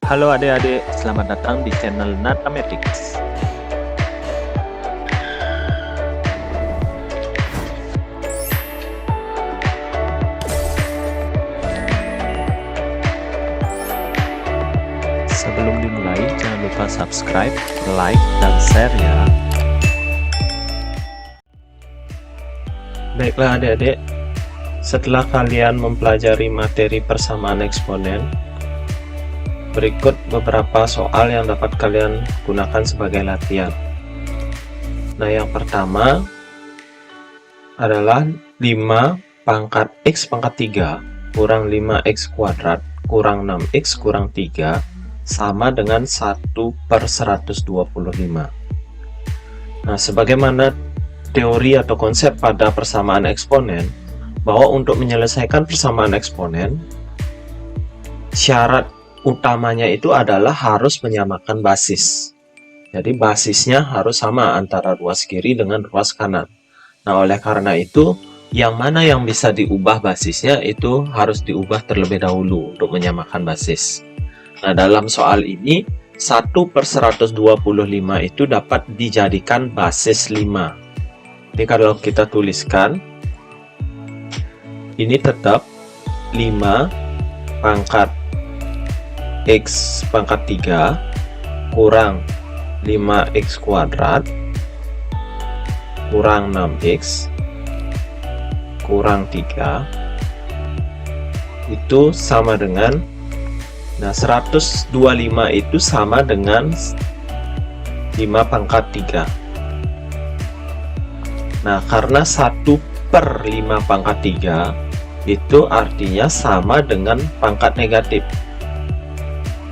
Halo adik-adik, selamat datang di channel Natamatics. Sebelum dimulai, jangan lupa subscribe, like, dan share ya. Baiklah adik-adik, setelah kalian mempelajari materi persamaan eksponen, berikut beberapa soal yang dapat kalian gunakan sebagai latihan. Nah, yang pertama adalah 5 pangkat X pangkat 3 kurang 5X kuadrat kurang 6X kurang 3 sama dengan 1/125. Nah, sebagaimana teori atau konsep pada persamaan eksponen, bahwa untuk menyelesaikan persamaan eksponen, syarat utamanya itu adalah harus menyamakan basis. Jadi basisnya harus sama antara ruas kiri dengan ruas kanan. Nah, oleh karena itu, yang mana yang bisa diubah basisnya itu harus diubah terlebih dahulu untuk menyamakan basis. Nah, dalam soal ini 1/125 itu dapat dijadikan basis 5. Jadi kalau kita tuliskan, ini tetap 5 pangkat X pangkat 3 kurang 5X kuadrat kurang 6X kurang 3 itu sama dengan, nah 125 itu sama dengan 5 pangkat 3. Nah, karena 1/5 pangkat 3 itu artinya sama dengan pangkat negatif,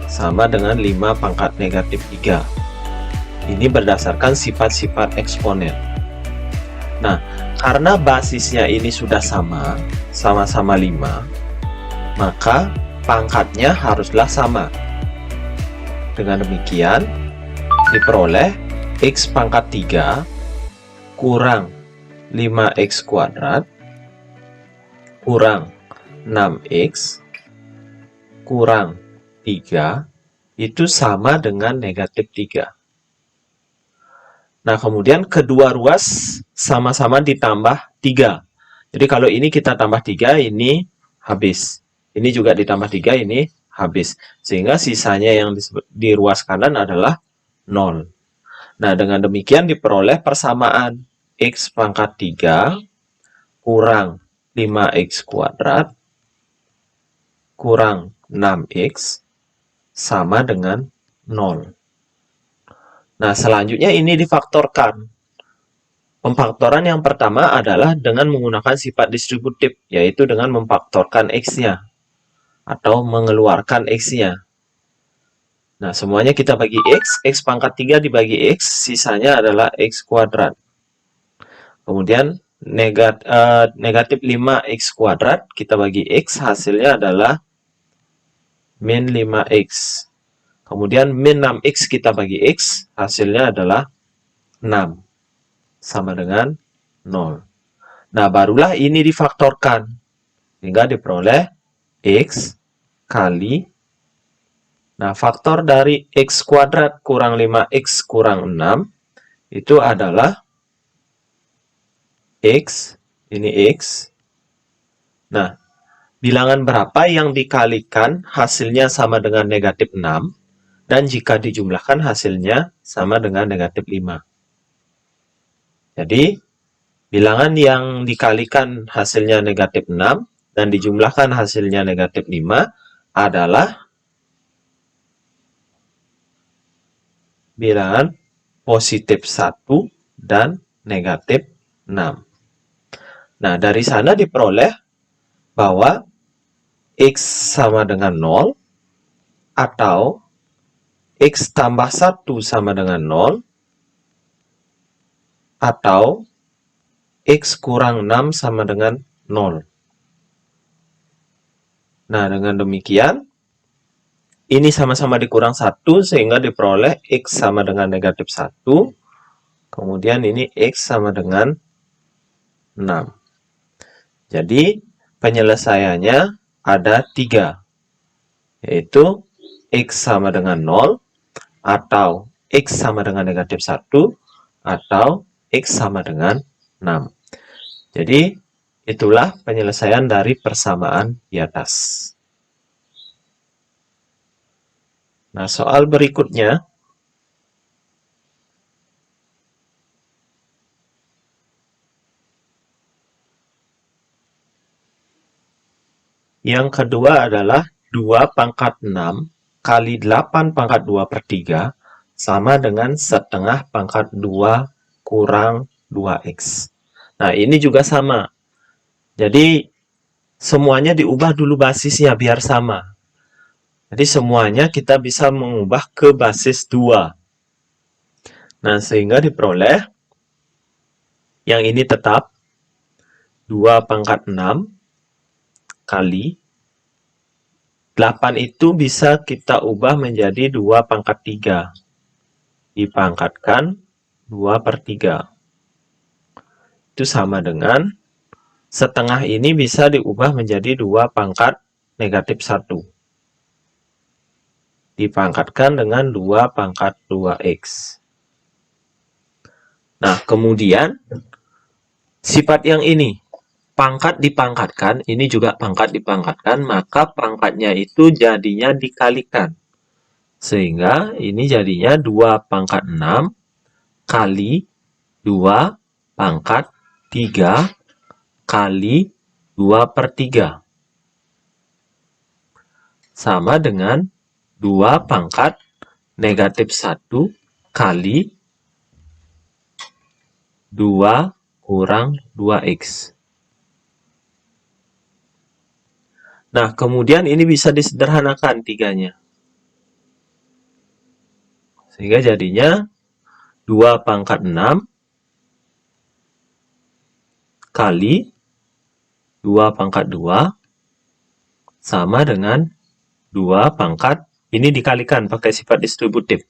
sama dengan 5 pangkat negatif 3. Ini berdasarkan sifat-sifat eksponen. Nah, karena basisnya ini sudah sama-sama 5, maka pangkatnya haruslah sama. Dengan demikian, diperoleh X pangkat 3 kurang 5X kuadrat kurang 6X kurang 3 itu sama dengan negatif 3. Nah, kemudian kedua ruas sama-sama ditambah 3. Jadi kalau ini kita tambah 3, ini habis. Ini juga ditambah 3, ini habis. Sehingga sisanya yang di ruas kanan adalah 0. Nah, dengan demikian diperoleh persamaan X pangkat 3 kurang 5X kuadrat kurang 6X sama dengan 0. Nah, selanjutnya ini difaktorkan. Pemfaktoran yang pertama adalah dengan menggunakan sifat distributif, yaitu dengan memfaktorkan X-nya atau mengeluarkan X-nya. Nah, semuanya kita bagi X pangkat 3 dibagi X, sisanya adalah X kuadrat. Kemudian negatif 5X kuadrat, kita bagi X, hasilnya adalah min 5X. Kemudian min 6X kita bagi X, hasilnya adalah 6. Sama dengan 0. Nah, barulah ini difaktorkan. Sehingga diperoleh X kali, nah faktor dari X kuadrat kurang 5X kurang 6, itu adalah X, ini X. Nah, bilangan berapa yang dikalikan hasilnya sama dengan negatif 6, dan jika dijumlahkan hasilnya sama dengan negatif 5. Jadi, bilangan yang dikalikan hasilnya negatif 6 dan dijumlahkan hasilnya negatif 5 adalah bilangan positif 1 dan negatif 6. Nah, dari sana diperoleh bahwa X sama dengan 0 atau X tambah 1 sama dengan 0 atau X kurang 6 sama dengan 0. Nah, dengan demikian, ini sama-sama dikurang 1 sehingga diperoleh X sama dengan negatif 1. Kemudian ini X sama dengan 6. Jadi, penyelesaiannya ada 3. Yaitu X sama dengan 0, atau X sama dengan negatif 1, atau X sama dengan 6. Jadi, itulah penyelesaian dari persamaan di atas. Nah, soal berikutnya, yang kedua adalah 2 pangkat 6 kali 8 pangkat 2 per 3 sama dengan setengah pangkat 2 kurang 2x. Nah, ini juga sama. Jadi, semuanya diubah dulu basisnya biar sama. Jadi, semuanya kita bisa mengubah ke basis 2. Nah, sehingga diperoleh yang ini tetap 2 pangkat 6 kali 8 itu bisa kita ubah menjadi 2 pangkat 3. Dipangkatkan 2 per 3. Itu sama dengan setengah ini bisa diubah menjadi 2 pangkat negatif 1. Dipangkatkan dengan 2 pangkat 2x. Nah, kemudian sifat yang ini. Pangkat dipangkatkan, ini juga pangkat dipangkatkan, maka pangkatnya itu jadinya dikalikan. Sehingga ini jadinya 2 pangkat 6 kali 2 pangkat 3 kali 2 per 3. Sama dengan 2 pangkat negatif 1 kali 2 kurang 2x. Nah, kemudian ini bisa disederhanakan tiganya. Sehingga jadinya 2 pangkat 6 kali 2 pangkat 2 sama dengan 2 pangkat, ini dikalikan pakai sifat distributif.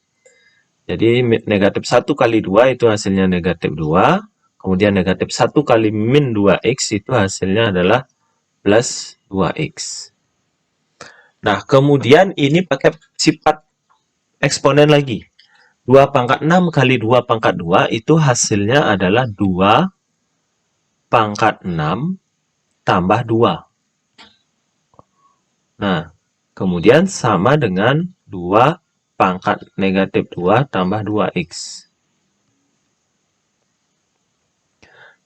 Jadi negatif 1 kali 2 itu hasilnya negatif 2. Kemudian negatif 1 kali min 2x itu hasilnya adalah plus 2x. Nah, kemudian ini pakai sifat eksponen lagi. 2 pangkat 6 kali 2 pangkat 2 itu hasilnya adalah 2 pangkat 6 tambah 2. Nah, kemudian sama dengan 2 pangkat negatif 2 tambah 2x.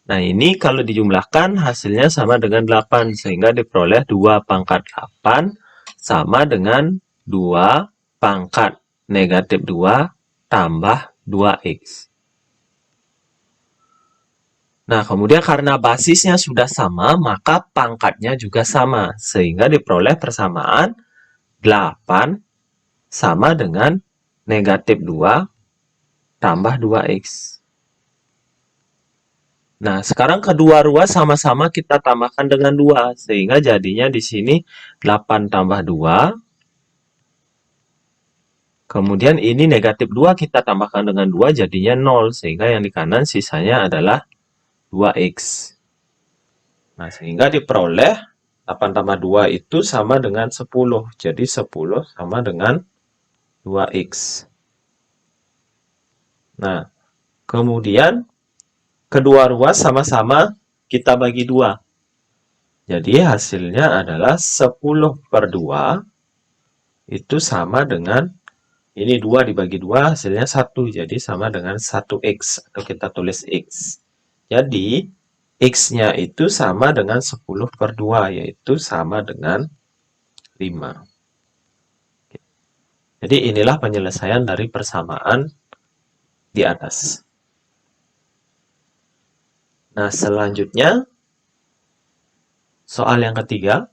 Nah, ini kalau dijumlahkan hasilnya sama dengan 8, sehingga diperoleh 2 pangkat 8 sama dengan 2 pangkat negatif 2 tambah 2x. Nah, kemudian karena basisnya sudah sama, maka pangkatnya juga sama, sehingga diperoleh persamaan 8 sama dengan negatif 2 tambah 2x. Nah, sekarang kedua ruas sama-sama kita tambahkan dengan 2, sehingga jadinya di sini 8 tambah 2. Kemudian ini negatif 2 kita tambahkan dengan 2, jadinya 0, sehingga yang di kanan sisanya adalah 2x. Nah, sehingga diperoleh 8 tambah 2 itu sama dengan 10. Jadi 10 sama dengan 2x. Nah, kemudian kedua ruas sama-sama kita bagi 2. Jadi hasilnya adalah 10 per 2 itu sama dengan, ini 2 dibagi 2 hasilnya 1. Jadi sama dengan 1x, atau kita tulis x. Jadi x-nya itu sama dengan 10 per 2, yaitu sama dengan 5. Jadi inilah penyelesaian dari persamaan di atas. Nah, selanjutnya soal yang ketiga,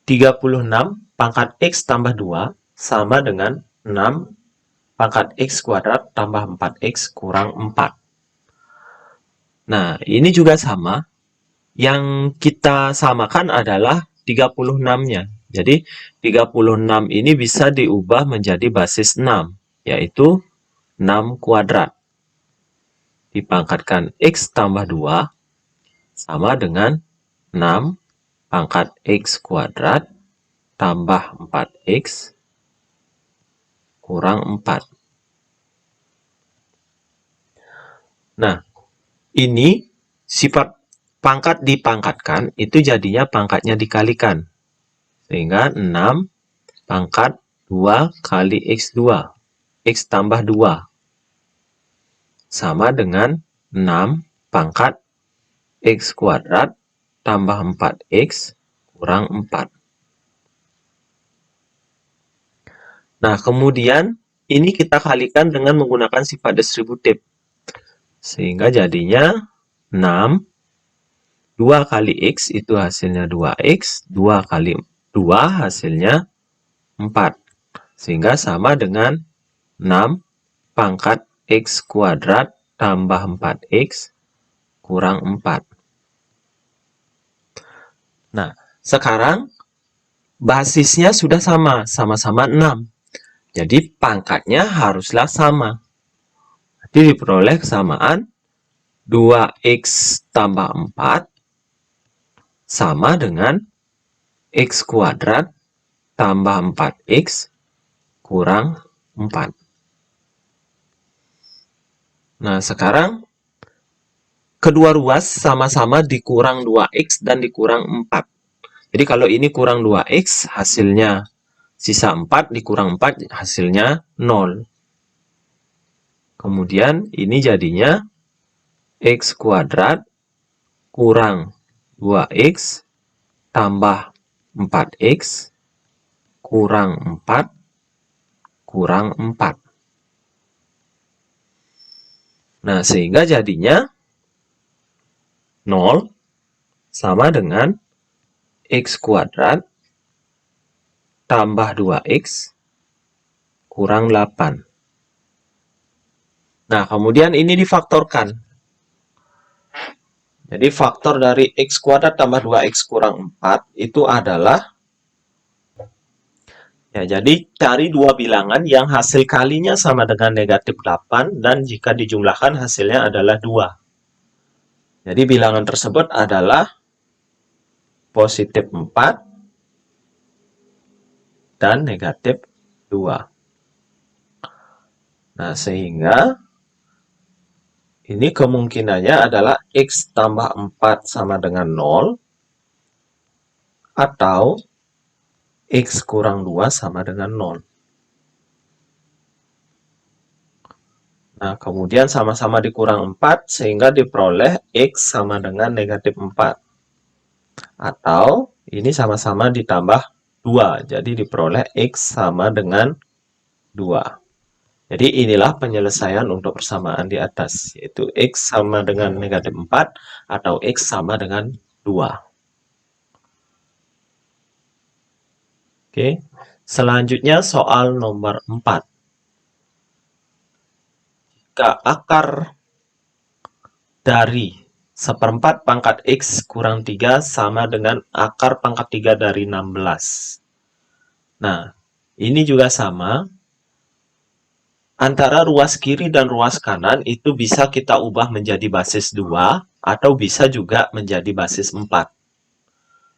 36 pangkat x tambah 2 sama dengan 6 pangkat x kuadrat tambah 4x kurang 4. Nah, ini juga sama. Yang kita samakan adalah 36-nya. Jadi, 36 ini bisa diubah menjadi basis 6, yaitu 6 kuadrat. Dipangkatkan x tambah 2 sama dengan 6 pangkat x kuadrat tambah 4x kurang 4. Nah, ini sifat pangkat dipangkatkan, itu jadinya pangkatnya dikalikan. Sehingga 6 pangkat 2 kali X2. X tambah 2. Sama dengan 6 pangkat X kuadrat tambah 4X kurang 4. Nah, kemudian ini kita kalikan dengan menggunakan sifat distributif. Sehingga jadinya 6, 2 kali X itu hasilnya 2X, 2 kali 2 hasilnya 4. Sehingga sama dengan 6 pangkat X kuadrat tambah 4X kurang 4. Nah, sekarang basisnya sudah sama, sama-sama 6. Jadi pangkatnya haruslah sama. Jadi diperoleh kesamaan 2X tambah 4 sama dengan X kuadrat tambah 4X kurang 4. Nah, sekarang kedua ruas sama-sama dikurang 2X dan dikurang 4. Jadi kalau ini kurang 2X, hasilnya sisa 4 dikurang 4, hasilnya 0. Kemudian ini jadinya X kuadrat kurang 2X tambah 4X kurang 4 kurang 4. Nah, sehingga jadinya 0 sama dengan X kuadrat tambah 2X kurang 8. Nah, kemudian ini difaktorkan. Jadi faktor dari X kuadrat tambah 2X kurang 4 itu adalah, ya, jadi cari dua bilangan yang hasil kalinya sama dengan negatif 8 dan jika dijumlahkan hasilnya adalah 2. Jadi bilangan tersebut adalah positif 4 dan negatif 2. Nah, sehingga ini kemungkinannya adalah X tambah 4 sama dengan 0 atau X kurang 2 sama dengan 0. Nah, kemudian sama-sama dikurang 4 sehingga diperoleh X sama dengan negatif 4. Atau ini sama-sama ditambah 2, jadi diperoleh X sama dengan 2. Jadi inilah penyelesaian untuk persamaan di atas, yaitu X sama dengan negatif 4 atau X sama dengan 2. Oke, selanjutnya soal nomor 4. Jika akar dari 1/4 pangkat X kurang 3 sama dengan akar pangkat 3 dari 16. Nah, ini juga sama. Antara ruas kiri dan ruas kanan itu bisa kita ubah menjadi basis 2 atau bisa juga menjadi basis 4.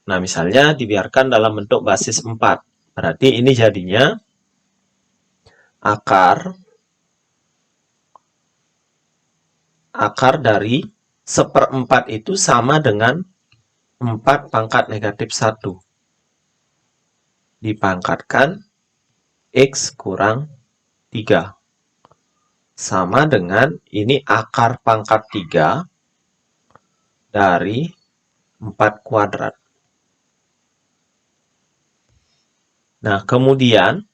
Nah, misalnya dibiarkan dalam bentuk basis 4. Berarti ini jadinya akar dari 1/4 itu sama dengan 4 pangkat negatif 1. Dipangkatkan X kurang 3. Sama dengan ini akar pangkat 3 dari 4 kuadrat. Nah, kemudian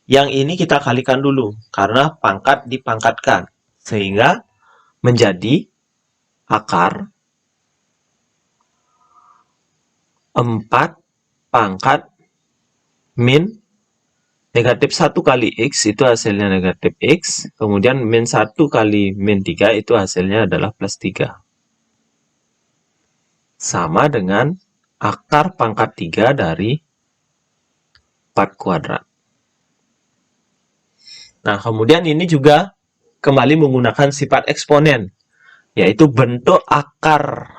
yang ini kita kalikan dulu karena pangkat dipangkatkan. Sehingga menjadi akar 4 pangkat min negatif 1 kali X itu hasilnya negatif X. Kemudian min 1 kali min 3 itu hasilnya adalah plus 3. Sama dengan akar pangkat 3 dari 4 kuadrat. Nah, kemudian ini juga kembali menggunakan sifat eksponen. Yaitu bentuk akar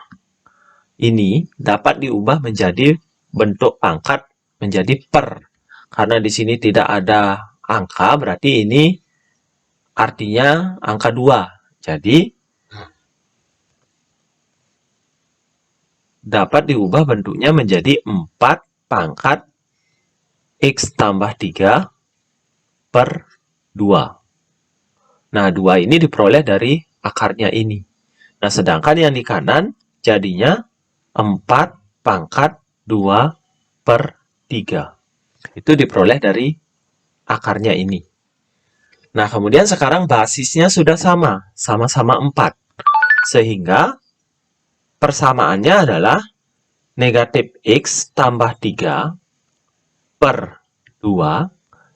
ini dapat diubah menjadi bentuk pangkat menjadi per. Karena di sini tidak ada angka, berarti ini artinya angka 2. Jadi, dapat diubah bentuknya menjadi 4 pangkat X tambah 3 per 2. Nah, 2 ini diperoleh dari akarnya ini. Nah, sedangkan yang di kanan jadinya 4 pangkat 2 per 3. Itu diperoleh dari akarnya ini. Nah, kemudian sekarang basisnya sudah sama. Sama-sama 4. Sehingga persamaannya adalah negatif X tambah 3 per 2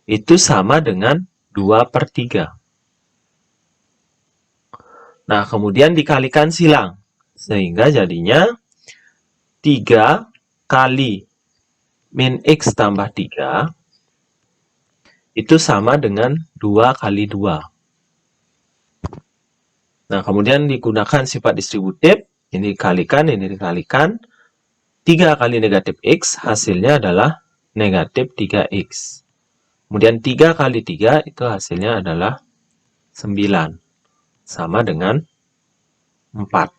itu sama dengan 2 per 3. Nah, kemudian dikalikan silang. Sehingga jadinya 3 kali min X tambah 3 itu sama dengan 2 kali 2. Nah, kemudian digunakan sifat distributif. Ini dikalikan, ini dikalikan. 3 kali negatif X hasilnya adalah negatif 3X. Kemudian 3 kali 3 itu hasilnya adalah 9. Sama dengan 4.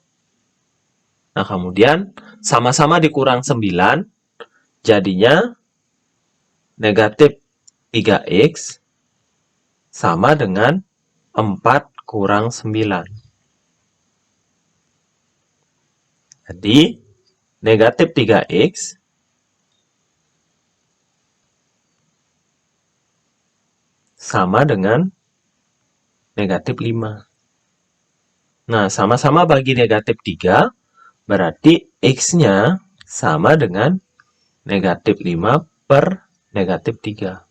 Nah, kemudian sama-sama dikurang 9, jadinya negatif 3X sama dengan 4 kurang 9. Jadi, negatif 3X sama dengan negatif 5. Nah, sama-sama bagi negatif 3, berarti X-nya sama dengan negatif 5 per negatif 3.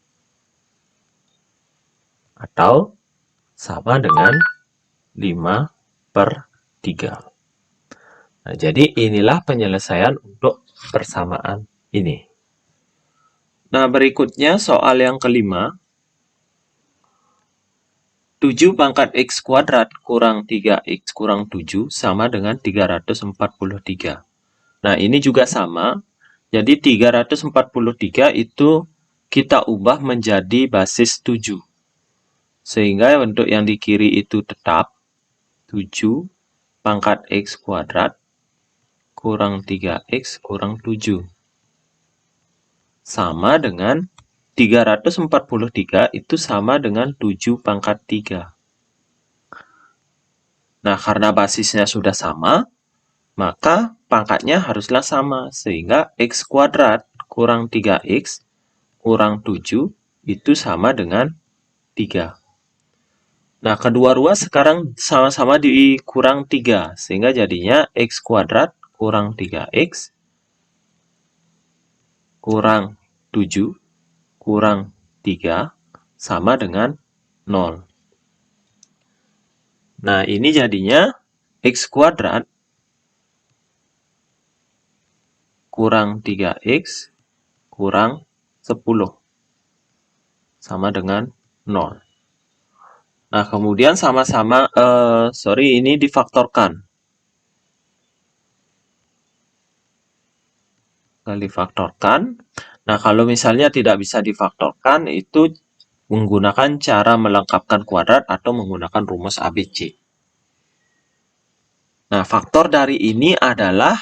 Atau sama dengan 5 per 3. Nah, jadi inilah penyelesaian untuk persamaan ini. Nah, berikutnya soal yang kelima. 7 pangkat X kuadrat kurang 3X kurang 7 sama dengan 343. Nah, ini juga sama. Jadi 343 itu kita ubah menjadi basis 7. Sehingga bentuk yang di kiri itu tetap 7 pangkat X kuadrat kurang 3X kurang 7. Sama dengan 343 itu sama dengan 7 pangkat 3. Nah, karena basisnya sudah sama, maka pangkatnya haruslah sama. Sehingga X kuadrat kurang 3X kurang 7 itu sama dengan 3. Nah, kedua ruas sekarang sama-sama dikurang 3. Sehingga jadinya X kuadrat kurang 3X kurang 7 kurang 3 sama dengan 0. Nah, ini jadinya X kuadrat kurang 3X kurang 10 sama dengan 0. Nah, kemudian sama-sama, ini difaktorkan. Difaktorkan. Nah, kalau misalnya tidak bisa difaktorkan, itu menggunakan cara melengkapkan kuadrat atau menggunakan rumus ABC. Nah, faktor dari ini adalah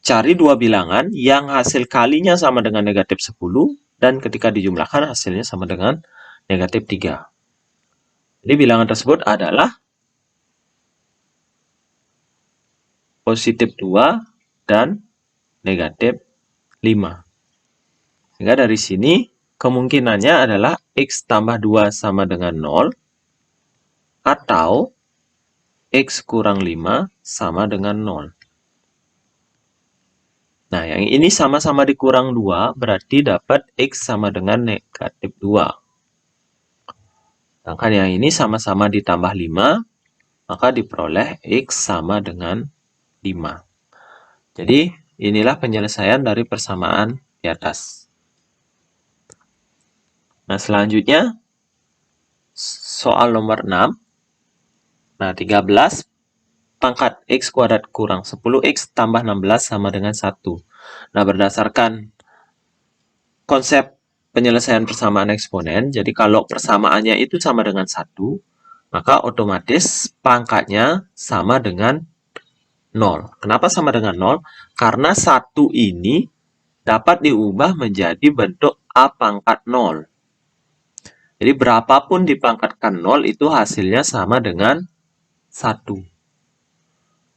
cari dua bilangan yang hasil kalinya sama dengan negatif 10 dan ketika dijumlahkan hasilnya sama dengan negatif 3. Jadi bilangan tersebut adalah positif 2 dan negatif 5. Sehingga dari sini kemungkinannya adalah X tambah 2 sama dengan 0 atau X kurang 5 sama dengan 0. Nah, yang ini sama-sama dikurang 2 berarti dapat X sama dengan negatif 2. Sedangkan yang ini sama-sama ditambah 5, maka diperoleh X sama dengan 5. Jadi, inilah penyelesaian dari persamaan di atas. Nah, selanjutnya, soal nomor 6. Nah, 13 pangkat X kuadrat kurang 10X tambah 16 sama dengan 1. Nah, berdasarkan konsep penyelesaian persamaan eksponen. Jadi kalau persamaannya itu sama dengan 1, maka otomatis pangkatnya sama dengan 0. Kenapa sama dengan 0? Karena 1 ini dapat diubah menjadi bentuk A pangkat 0. Jadi berapapun dipangkatkan 0 itu hasilnya sama dengan 1.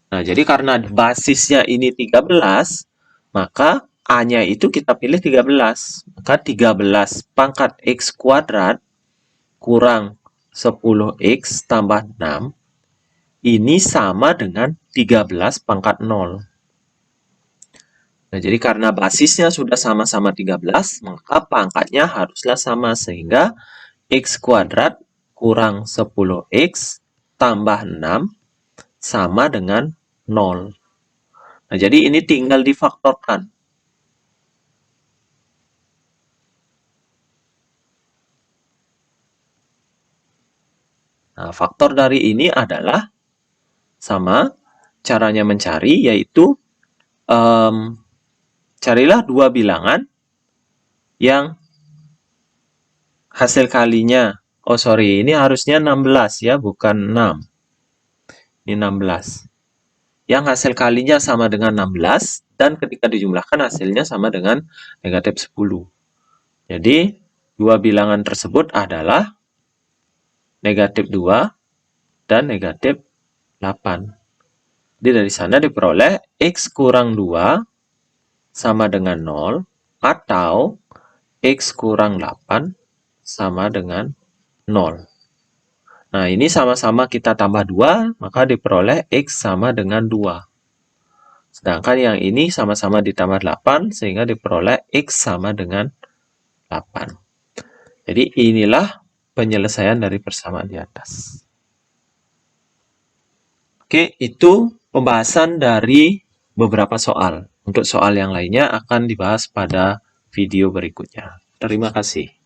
Nah, jadi karena basisnya ini 13, maka A-nya itu kita pilih 13. Maka 13 pangkat X kuadrat kurang 10X tambah 6 ini sama dengan 13 pangkat 0. Nah, jadi karena basisnya sudah sama-sama 13, maka pangkatnya haruslah sama, sehingga X kuadrat kurang 10X tambah 6 sama dengan 0. Nah, jadi ini tinggal difaktorkan. Nah, faktor dari ini adalah sama caranya mencari, yaitu carilah dua bilangan yang hasil kalinya, ini harusnya 16 ya, bukan 6. Ini 16. Yang hasil kalinya sama dengan 16, dan ketika dijumlahkan hasilnya sama dengan negatif 10. Jadi, dua bilangan tersebut adalah negatif 2 dan negatif 8. Jadi dari sana diperoleh X kurang 2 sama dengan 0, atau X kurang 8 sama dengan 0. Nah, ini sama-sama kita tambah 2, maka diperoleh X sama dengan 2. Sedangkan yang ini sama-sama ditambah 8, sehingga diperoleh X sama dengan 8. Jadi inilah penyelesaian dari persamaan di atas. Oke, itu pembahasan dari beberapa soal. Untuk soal yang lainnya akan dibahas pada video berikutnya. Terima kasih.